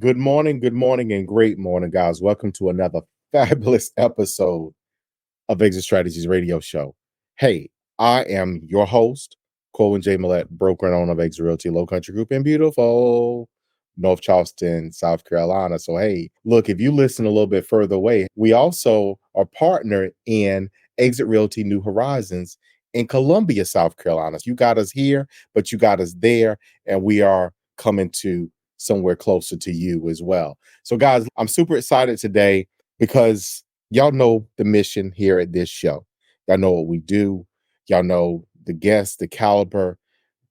good morning, and great morning, guys. Welcome to another fabulous episode of Exit Strategies Radio Show. Hey, I am your host, Corwyn J. Millette, broker and owner of Exit Realty Low Country Group in beautiful North Charleston, South Carolina. So, hey, look, if you listen a little bit further away, we also are partnered in Exit Realty New Horizons in Columbia, South Carolina. So you got us here, but you got us there, and we are coming to somewhere closer to you as well. So, guys, I'm super excited today because y'all know the mission here at this show. Y'all know what we do. Y'all know the guests, the caliber,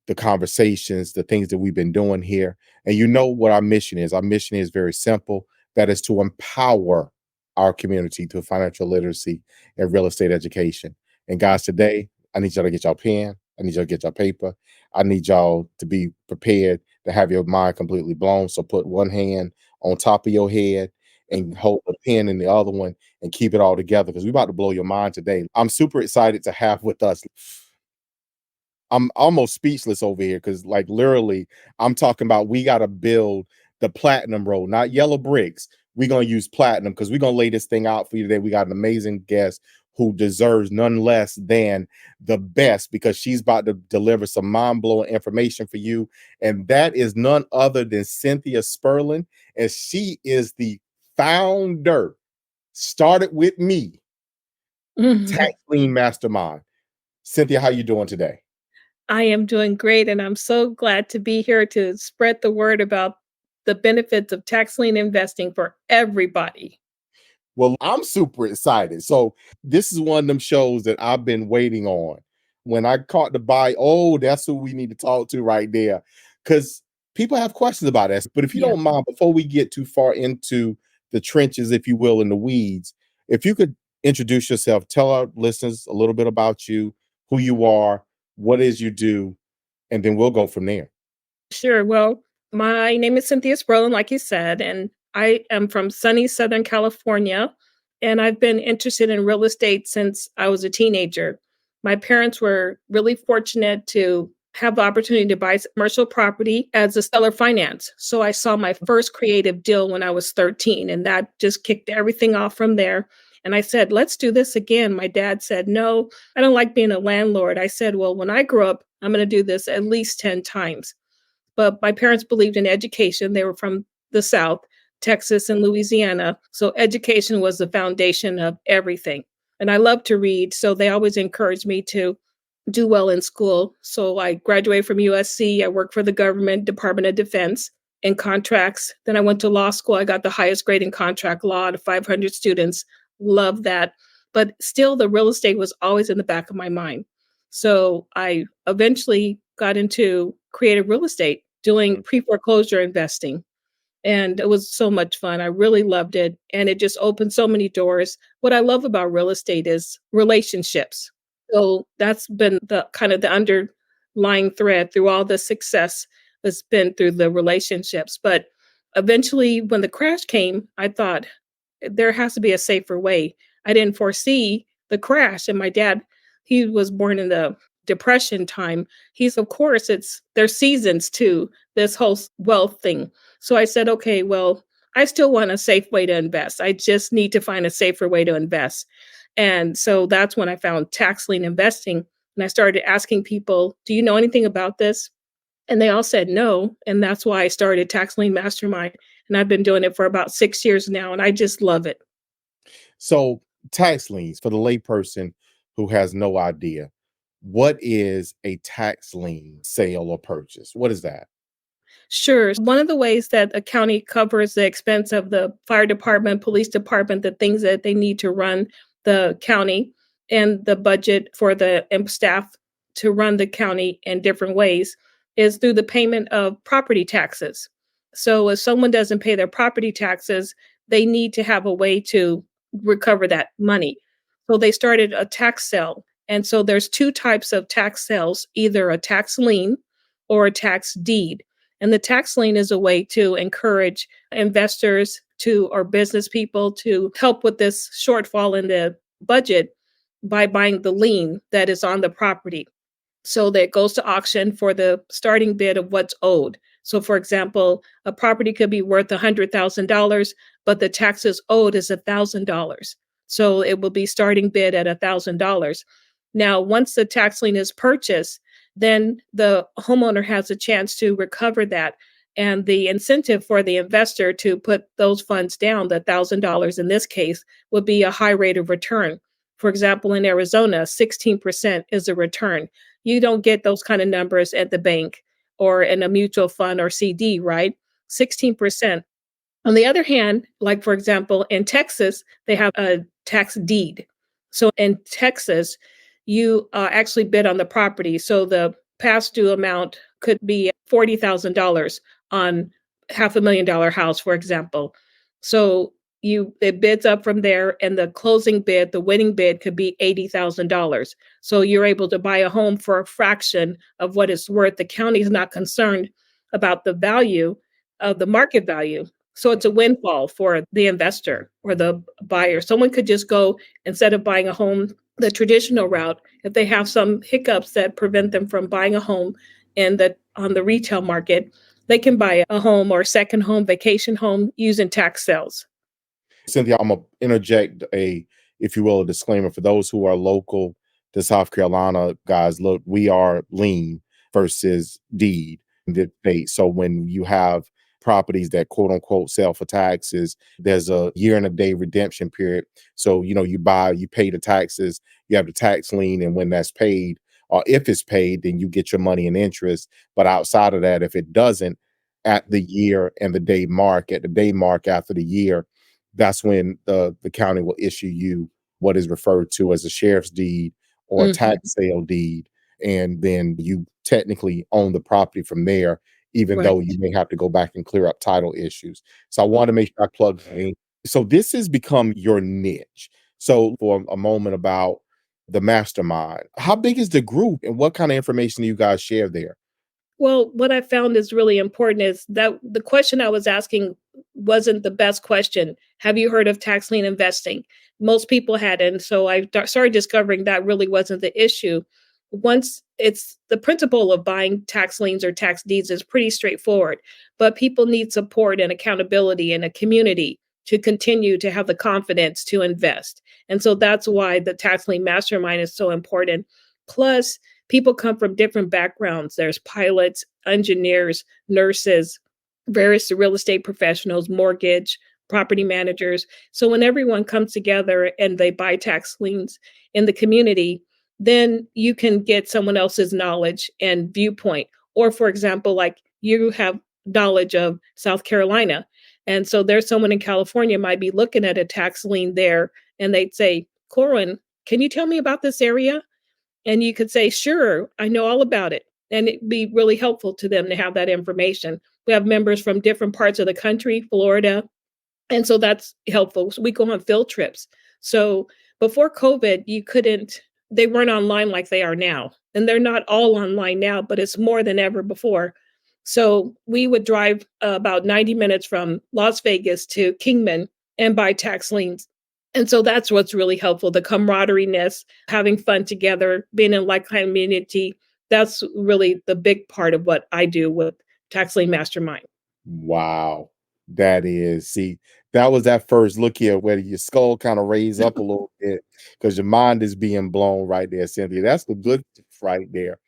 the conversations, the things that we've been doing here. And you know what our mission is. Our mission is very simple. That is to empower our community through financial literacy and real estate education. And guys, today, I need y'all to get y'all pen. I need y'all to get y'all paper. I need y'all to be prepared to have your mind completely blown. So put one hand on top of your head and hold a pen in the other one and keep it all together because we're about to blow your mind today. I'm super excited to have with us. I'm almost speechless over here because, like, literally, I'm talking about we got to build the platinum road, not yellow bricks. We're going to use platinum because we're going to lay this thing out for you today. We got an amazing guest who deserves none less than the best because she's about to deliver some mind-blowing information for you. And that is none other than Cynthia Spirlin. And she is the founder, started with me, Tax Lien Mastermind. Cynthia, how you doing today? I am doing great, and I'm so glad to be here to spread the word about the benefits of tax lien investing for everybody. Well, I'm super excited. So this is one of them shows that I've been waiting on. When I caught the buy, oh, that's who we need to talk to right there. Because people have questions about this. But if you Yeah. don't mind, before we get too far into the trenches, if you will, in the weeds, if you could introduce yourself, tell our listeners a little bit about you, who you are, what it is you do, and then we'll go from there. Sure. Well, my name is Cynthia Spirlin, like you said, and I am from sunny Southern California. And I've been interested in real estate since I was a teenager. My parents were really fortunate to have the opportunity to buy commercial property as a seller finance. So I saw my first creative deal when I was 13, and that just kicked everything off from there. And I said, let's do this again. My dad said, no, I don't like being a landlord. I said, well, when I grow up, I'm going to do this at least 10 times. But my parents believed in education. They were from the South, Texas and Louisiana. So education was the foundation of everything. And I love to read. So they always encouraged me to do well in school. So I graduated from USC. I worked for the government, Department of Defense in contracts. Then I went to law school. I got the highest grade in contract law to 500 students. Love that. But still, the real estate was always in the back of my mind. So I eventually got into creative real estate, doing pre foreclosure investing. And it was so much fun. I really loved it. And it just opened so many doors. What I love about real estate is relationships. So that's been the kind of the underlying thread through all the success has been through the relationships. But eventually, when the crash came, I thought there has to be a safer way. I didn't foresee the crash. And my dad, he was born in the depression time. He's, of course, there's seasons to this whole wealth thing. So I said, okay, well, I still want a safe way to invest. I just need to find a safer way to invest. And so that's when I found tax lien investing. And I started asking people, do you know anything about this? And they all said no. And that's why I started Tax Lien Mastermind. And I've been doing it for about 6 years now. And I just love it. So, tax liens for the layperson who has no idea, what is a tax lien sale or purchase? What is that? Sure. One of the ways that a county covers the expense of the fire department, police department, the things that they need to run the county and the budget for the staff to run the county in different ways is through the payment of property taxes. So if someone doesn't pay their property taxes, they need to have a way to recover that money. So they started a tax sale. And so there's two types of tax sales, either a tax lien or a tax deed. And the tax lien is a way to encourage investors to or business people to help with this shortfall in the budget by buying the lien that is on the property. So that goes to auction for the starting bid of what's owed. So, for example, a property could be worth $100,000, but the taxes owed is $1,000. So it will be starting bid at $1,000. Now, once the tax lien is purchased, then the homeowner has a chance to recover that. And the incentive for the investor to put those funds down, the $1,000 in this case, would be a high rate of return. For example, in Arizona, 16% is a return. You don't get those kind of numbers at the bank or in a mutual fund or CD, right? 16%. On the other hand, like for example, in Texas, they have a tax deed. So in Texas, you actually bid on the property. So the past due amount could be $40,000 on $500,000 house, for example. So it bids up from there, and the closing bid, the winning bid, could be $80,000. So you're able to buy a home for a fraction of what it's worth. The county is not concerned about the value of the market value, so it's a windfall for the investor or the buyer. Someone could just go, instead of buying a home the traditional route, if they have some hiccups that prevent them from buying a home on the retail market, they can buy a home or second home, vacation home using tax sales. Cynthia, I'm gonna interject if you will, a disclaimer for those who are local to South Carolina. Guys, look, we are lien versus deed in this state. So when you have properties that quote unquote sell for taxes, there's a year and a day redemption period. So you buy, you pay the taxes, you have the tax lien, and when that's paid, or if it's paid, then you get your money in interest. But outside of that, if it doesn't, at the year and the day mark, at the day mark after the year, that's when the county will issue you what is referred to as a sheriff's deed or a tax Mhm. sale deed. And then you technically own the property from there, even though you Right. may have to go back and clear up title issues. So I want to make sure I plug in. So this has become your niche. So for a moment about the mastermind, how big is the group and what kind of information do you guys share there? Well, what I found is really important is that the question I was asking wasn't the best question. Have you heard of tax lien investing? Most people hadn't. So started discovering that really wasn't the issue. Once it's the principle of buying tax liens or tax deeds is pretty straightforward, but people need support and accountability in a community to continue to have the confidence to invest. And so that's why the tax lien mastermind is so important. Plus, people come from different backgrounds. There's pilots, engineers, nurses, various real estate professionals, mortgage, property managers. So when everyone comes together and they buy tax liens in the community, then you can get someone else's knowledge and viewpoint. Or, for example, like you have knowledge of South Carolina. And so there's someone in California might be looking at a tax lien there and they'd say, Corwyn, can you tell me about this area? And you could say, "Sure, I know all about it." And it'd be really helpful to them to have that information. We have members from different parts of the country, Florida, and so that's helpful. So we go on field trips. So before COVID, you couldn't they weren't online like they are now. And they're not all online now, but it's more than ever before. So we would drive about 90 minutes from Las Vegas to Kingman and buy tax liens. And so that's what's really helpful, the camaraderie-ness, having fun together, being in like-kind community. That's really the big part of what I do with Tax Lien Mastermind. Wow. That is, see, that was that first look here where your skull kind of raised up a little bit because your mind is being blown right there, Cynthia. That's the good stuff right there.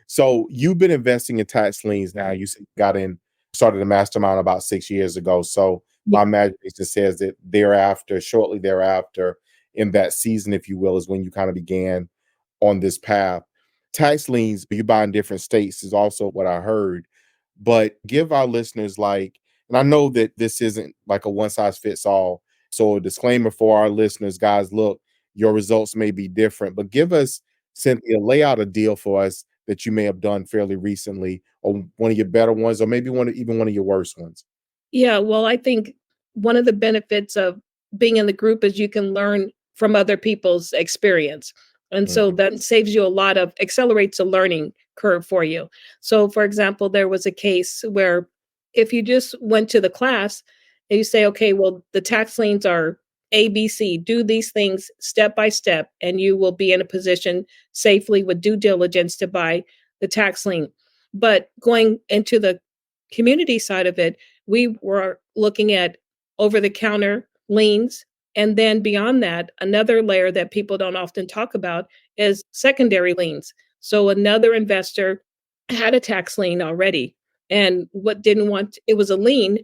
So you've been investing in tax liens now. You said you started a mastermind about 6 years ago. So Yeah. my imagination says that thereafter, shortly thereafter, in that season, if you will, is when you kind of began on this path. Tax liens, you buy in different states is also what I heard. But give our listeners and I know that this isn't like a one size fits all. So a disclaimer for our listeners, guys, look, your results may be different, but give us, Cynthia, lay out a deal for us that you may have done fairly recently, or one of your better ones, or maybe even one of your worst ones. Yeah, well, I think one of the benefits of being in the group is you can learn from other people's experience. And so Mhm. that saves you a lot of accelerates a learning curve for you. So, for example, there was a case where if you just went to the class and you say, okay, well, the tax liens are ABC, do these things step by step, and you will be in a position safely with due diligence to buy the tax lien. But going into the community side of it, we were looking at over the counter liens. And then beyond that, another layer that people don't often talk about is secondary liens. So another investor had a tax lien already, and what didn't want it was a lien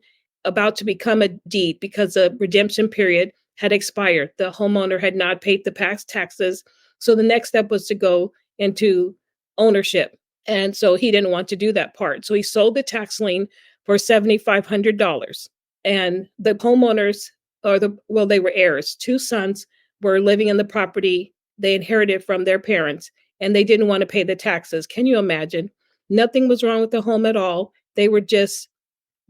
about to become a deed because the redemption period had expired. The homeowner had not paid the past taxes. So the next step was to go into ownership. And so he didn't want to do that part. So he sold the tax lien for $7,500. And the homeowners, they were heirs. Two sons were living in the property they inherited from their parents, and they didn't want to pay the taxes. Can you imagine? Nothing was wrong with the home at all. They were just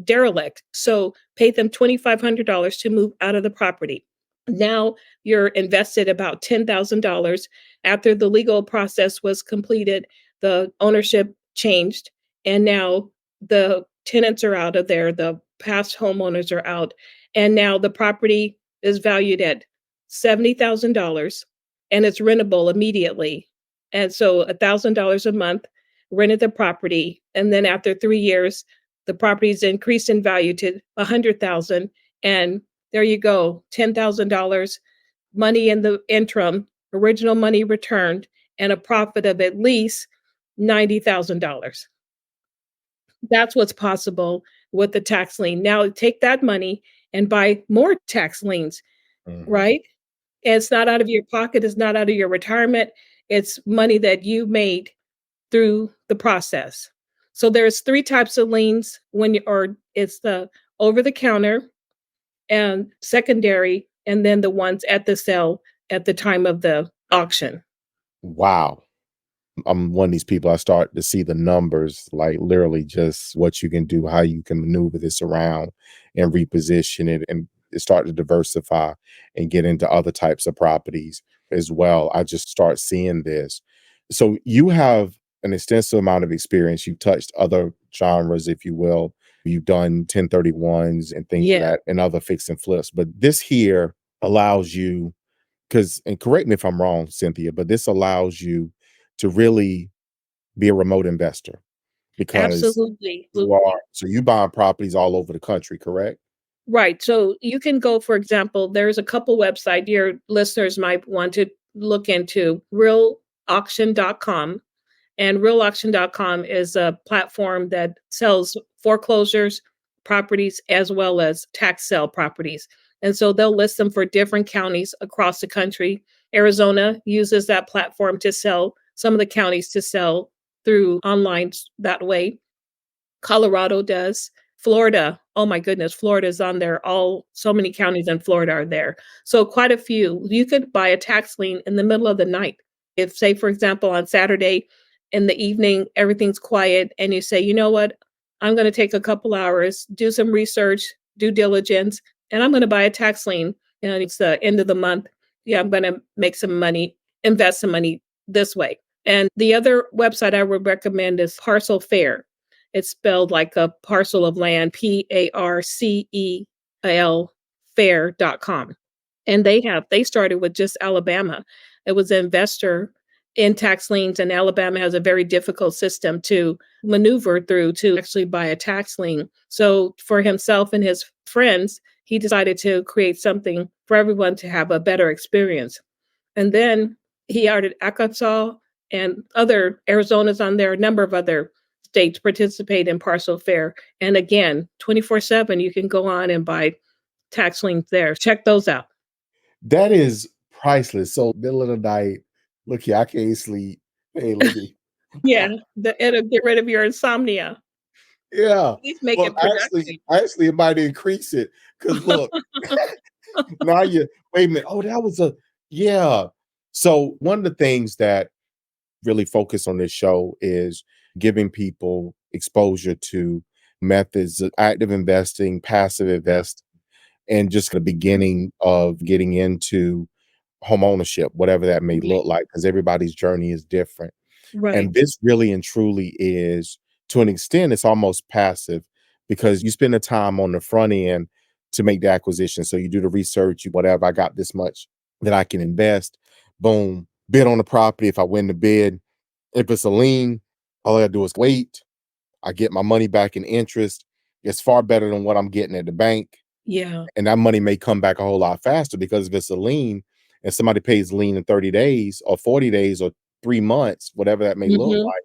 derelict. So paid them $2,500 to move out of the property. Now you're invested about $10,000. After the legal process was completed, the ownership changed, and now the tenants are out of there, the past homeowners are out, and now the property is valued at $70,000 and it's rentable immediately. And so $1,000 a month rented the property, and then after 3 years the property's increased in value to 100,000, and there you go, $10,000 money in the interim, original money returned, and a profit of at least $90,000. That's what's possible with the tax lien. Now take that money and buy more tax liens, Mhm. right? It's not out of your pocket, it's not out of your retirement, it's money that you made through the process. So there's 3 types of liens when you or it's the over the counter and secondary, and then the ones at the sale at the time of the auction. Wow. I'm one of these people, I start to see the numbers, like literally just what you can do, how you can maneuver this around and reposition it and start to diversify and get into other types of properties as well. I just start seeing this. So you have an extensive amount of experience. You've touched other genres, if you will. You've done 1031s and things of Yeah, that and other fix and flips. But this here allows you, because, and correct me if I'm wrong, Cynthia, but this allows you to really be a remote investor because absolutely. you are, so you buying properties all over the country, correct? Right. So you can go, for example, there's a couple website your listeners might want to look into, realauction.com. And realauction.com is a platform that sells foreclosures properties as well as tax sale properties. And so they'll list them for different counties across the country. Arizona uses that platform to sell, some of the counties to sell through online that way. Colorado does. Florida, oh my goodness, Florida is on there. All so many counties in Florida are there. So quite a few. You could buy a tax lien in the middle of the night. If, say, for example, on Saturday in the evening, everything's quiet, and you say, you know what, I'm going to take a couple hours, do some research, due diligence, and I'm going to buy a tax lien. And it's the end of the month. Yeah, I'm going to make some money, invest some money this way. And the other website I would recommend is Parcel Fair. It's spelled like a parcel of land, Parcel fair.com. And they started with just Alabama. It was an investor in tax liens, and Alabama has a very difficult system to maneuver through to actually buy a tax lien. So for himself and his friends, he decided to create something for everyone to have a better experience. And then he added Arkansas and other Arizona's on there, a number of other states participate in Parcel Fair. And again, 24/7, you can go on and buy tax liens there. Check those out. That is priceless. So middle of the night, look here, I can't sleep. Hey, let me. Yeah, it'll get rid of your insomnia. Yeah. At least make Well, it productive. actually, it might increase it because look, now you wait a minute. Oh, that was a yeah. So one of the things that really focus on this show is giving people exposure to methods of active investing, passive investing, and just the beginning of getting into home ownership, whatever that may Right, look like, because everybody's journey is different. And right, this really and truly is, to an extent, it's almost passive because you spend the time on the front end to make the acquisition. So you do the research, you whatever, I got this much that I can invest. Boom, bid on the property. If I win the bid, if it's a lien, all I gotta do is wait. I get my money back in interest. It's far better than what I'm getting at the bank. Yeah. And that money may come back a whole lot faster because if it's a lien and somebody pays lien in 30 days or 40 days or 3 months, whatever that may look Mhm. like,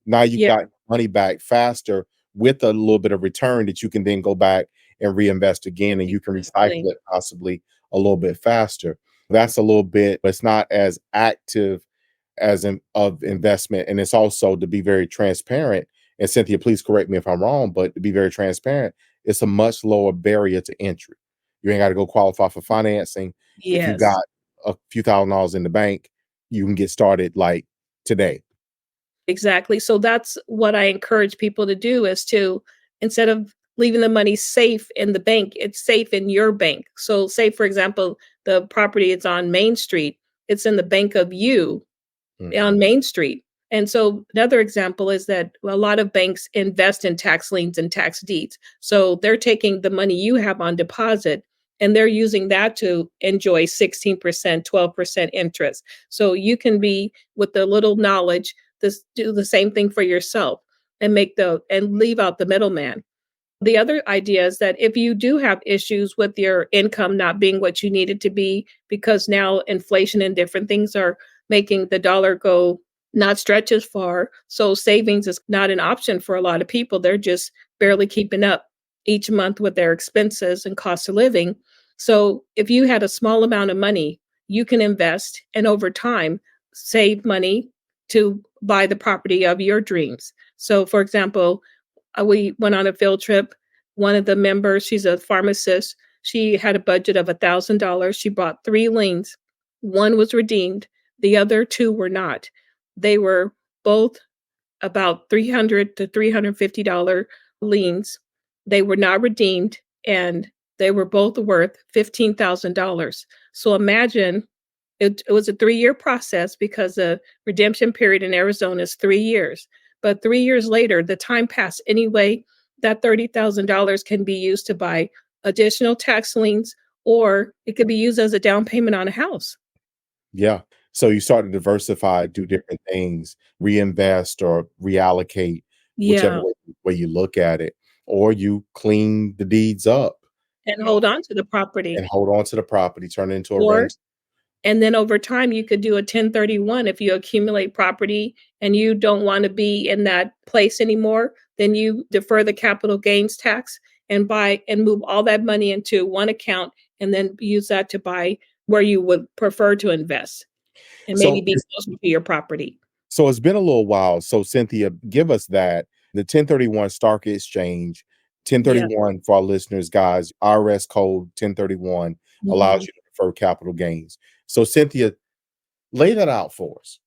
now you've Yeah, got money back faster with a little bit of return that you can then go back and reinvest again and you can recycle exactly. it possibly a little bit faster. That's a little bit, but it's not as active as in of investment. And it's also to be very transparent. And Cynthia, please correct me if I'm wrong, but to be very transparent, it's a much lower barrier to entry. You ain't got to go qualify for financing. If you Yes. got a few $1,000s in the bank, you can get started like today. Exactly. So that's what I encourage people to do is to instead of leaving the money safe in the bank, it's safe in your bank. So say for example, the property is on Main Street, it's in the bank of you on Mhm. Main Street. And so another example is that a lot of banks invest in tax liens and tax deeds. So they're taking the money you have on deposit and they're using that to enjoy 16%, 12% interest. So you can be with the little knowledge, this do the same thing for yourself and make the and leave out the middleman. The other idea is that if you do have issues with your income not being what you need it to be, because now inflation and different things are making the dollar go not stretch as far. So savings is not an option for a lot of people. They're just barely keeping up each month with their expenses and cost of living. So if you had a small amount of money, you can invest and over time save money to buy the property of your dreams. So, for example, we went on a field trip. One of the members, she's a pharmacist. She had a budget of $1,000. She bought 3 liens. One was redeemed. The other 2 were not. They were both about $300 to $350 liens. They were not redeemed and they were both worth $15,000. So imagine it was a 3-year process because the redemption period in Arizona is 3 years. But 3 years later, the time passed anyway, that $30,000 can be used to buy additional tax liens, or it could be used as a down payment on a house. Yeah. So you start to diversify, do different things, reinvest or reallocate, whichever Yeah, way you look at it, or you clean the deeds up and hold on to the property. and hold on to the property, turn it into a Or rent. and then over time, you could do a 1031 if you accumulate property and you don't wanna be in that place anymore, then you defer the capital gains tax and buy and move all that money into one account and then use that to buy where you would prefer to invest and maybe So be closer to your property. So it's been a little while. So Cynthia, give us that. The 1031 Stark Exchange, Yeah. 1031 for our listeners, guys, IRS code 1031 allows Mhm. you to defer capital gains. So Cynthia, lay that out for us.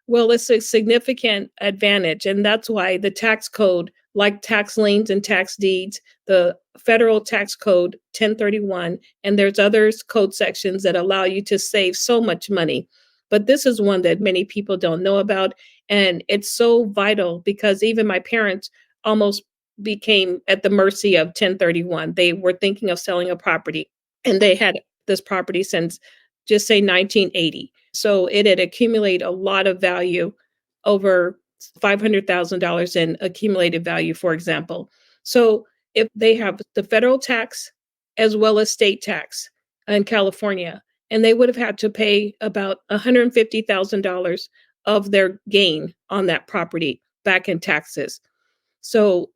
Well, it's a significant advantage, and that's why the tax code, like tax liens and tax deeds, the federal tax code 1031, and there's others code sections that allow you to save so much money. But this is one that many people don't know about, and it's so vital because even my parents almost became at the mercy of 1031. They were thinking of selling a property, and they had this property since just say 1980. So it had accumulated a lot of value over $500,000 in accumulated value, for example. So if they have the federal tax as well as state tax in California, and they would have had to pay about $150,000 of their gain on that property back in taxes. So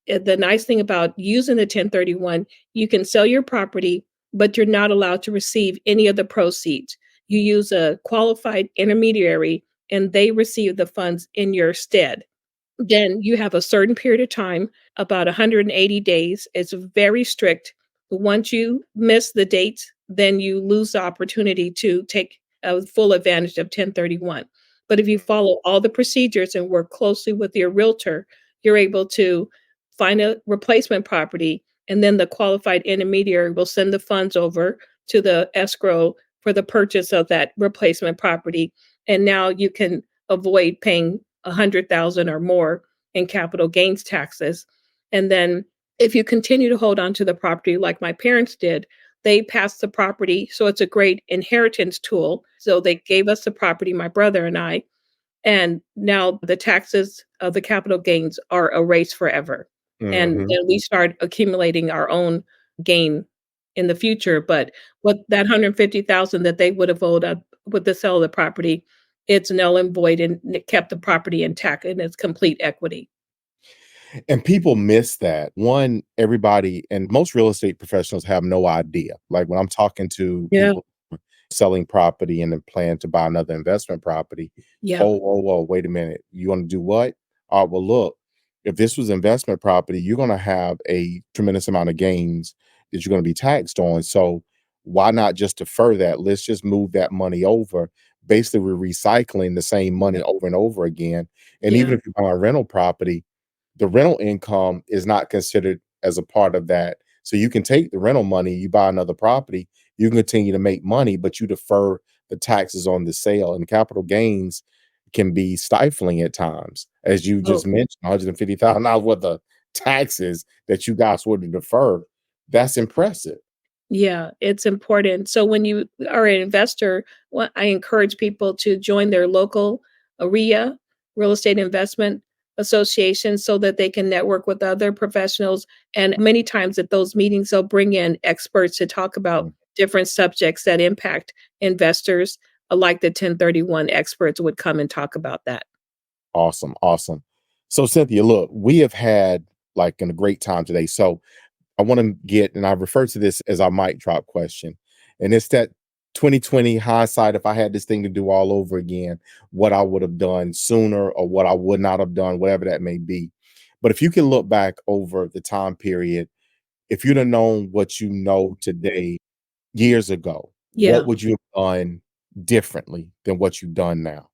the nice thing about using the 1031, you can sell your property, but you're not allowed to receive any of the proceeds. You use a qualified intermediary and they receive the funds in your stead. Then you have a certain period of time, about 180 days. It's very strict. Once you miss the dates, then you lose the opportunity to take a full advantage of 1031. But if you follow all the procedures and work closely with your realtor, you're able to find a replacement property, and then the qualified intermediary will send the funds over to the escrow for the purchase of that replacement property. And now you can avoid paying 100,000 or more in capital gains taxes. And then if you continue to hold on to the property like my parents did, they passed the property. So it's a great inheritance tool. So they gave us the property, my brother and I, And now the taxes of the capital gains are erased forever. And Mhm. then we start accumulating our own gain in the future. But what that 150,000 that they would have owed up with the sale of the property, it's null and void and it kept the property intact in its complete equity. And people miss that. One, everybody and most real estate professionals have no idea. Like when I'm talking to Yeah. people selling property and then plan to buy another investment property. Yeah. Oh, wait a minute. You want to do what? Oh, well, look, if this was investment property, you're going to have a tremendous amount of gains that you're going to be taxed on. So why not just defer that? Let's just move that money over. Basically, we're recycling the same money over and over again. And even Yeah. if you buy a rental property, the rental income is not considered as a part of that. So you can take the rental money, you buy another property, you can continue to make money, but you defer the taxes on the sale. And capital gains can be stifling at times. As you Oh, just mentioned, $150,000 worth of taxes that you guys would have deferred. That's impressive. yeah, it's important. So when you are an investor, what I encourage people to join their local RIA, real estate investment association, so that they can network with other professionals. And many times at those meetings, they'll bring in experts to talk about Mm, different subjects that impact investors, like the 1031 experts would come and talk about that. awesome, awesome. So Cynthia, look, we have had like a great time today. So I want to get, and I refer to this as our mic drop question. And it's that 2020 hindsight. If I had this thing to do all over again, what I would have done sooner or what I would not have done, whatever that may be. But if you can look back over the time period, if you'd have known what you know today years ago, what Yeah. would you have done differently than what you've done now?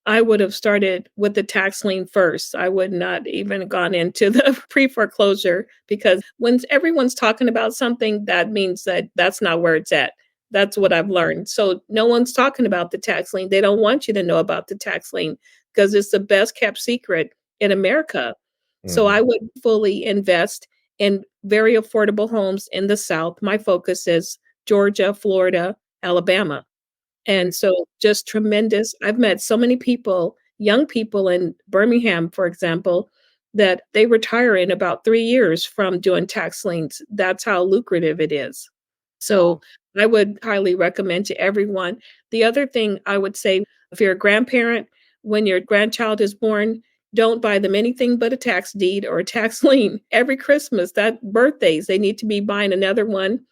I would have started with the tax lien first. I would not even gone into the pre-foreclosure because when everyone's talking about something, that means that that's not where it's at. That's what I've learned. So no one's talking about the tax lien. They don't want you to know about the tax lien because it's the best kept secret in America. So I Mhm. would fully invest in very affordable homes in the South. My focus is Georgia, Florida, Alabama. And so just tremendous. I've met so many people, young people in Birmingham, for example, that they retire in about 3 years from doing tax liens. That's how lucrative it is. So Wow. I would highly recommend to everyone. The other thing I would say, if you're a grandparent, when your grandchild is born, don't buy them anything but a tax deed or a tax lien. Every Christmas, that birthdays, they need to be buying another one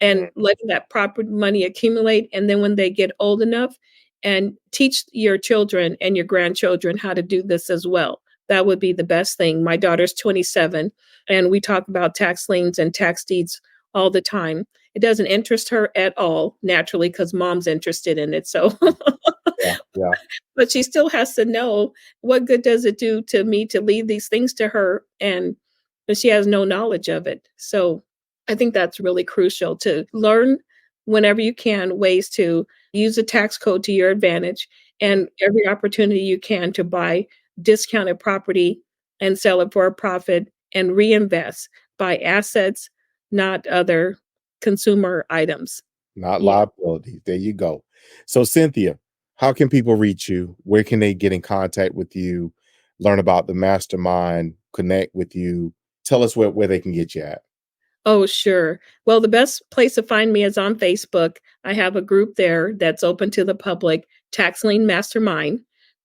and letting that proper money accumulate. And then when they get old enough, and teach your children and your grandchildren how to do this as well. That would be the best thing. My daughter's 27, and we talk about tax liens and tax deeds all the time. It doesn't interest her at all, naturally, because mom's interested in it. So, Mm. Yeah, yeah. but she still has to know what good does it do to me to leave these things to her, and but she has no knowledge of it. So I think that's really crucial to learn whenever you can ways to use the tax code to your advantage and every opportunity you can to buy discounted property and sell it for a profit and reinvest, buy assets, not other consumer items. Not Yeah. liability. There you go. So, Cynthia, how can people reach you? Where can they get in contact with you, learn about the mastermind, connect with you? Tell us where they can get you at. Oh, sure. Well, the best place to find me is on Facebook. I have a group there that's open to the public, Tax Lien Mastermind.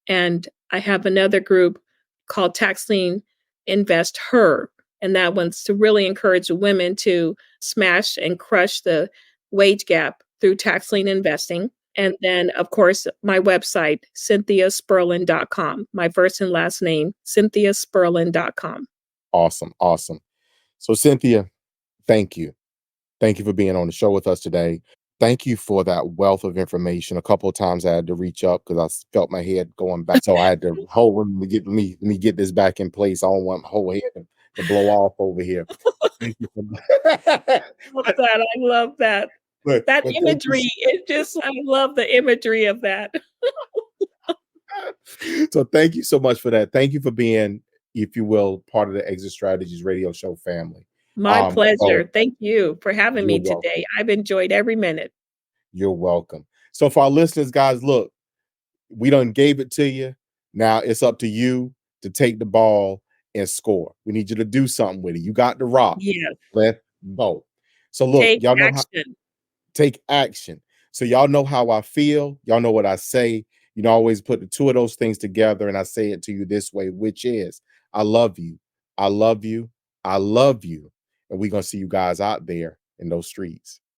And I have another group called Tax Lien Invest Her. And that one's to really encourage women to smash and crush the wage gap through tax lien investing. And then, of course, my website, cynthiaspirlin.com, my first and last name, cynthiaspirlin.com. Awesome. Awesome. So, Cynthia, thank you. Thank you for being on the show with us today. Thank you for that wealth of information. A couple of times I had to reach up because felt my head going back. So I had to hold let me get this back in place. I don't want my whole head to blow off over here. Thank you for Love that, I love that. That but thank you. imagery, it just I love the imagery of that. So thank you so much for that. Thank you for being, if you will, part of the Exit Strategies radio show family. My So pleasure. Thank you for having you're me welcome. today. I've enjoyed every minute. You're welcome. So for our listeners, guys, look, we done gave it to you. Now it's up to you to take the ball and score. We need you to do something with it. You got the rock. Yes. Let's go. So look, Take y'all know how action. take action. So y'all know how I feel. Y'all know what I say. You know, I always put the two of those things together and I say it to you this way, which is I love you. I love you. I love you. And we're gonna see you guys out there in those streets.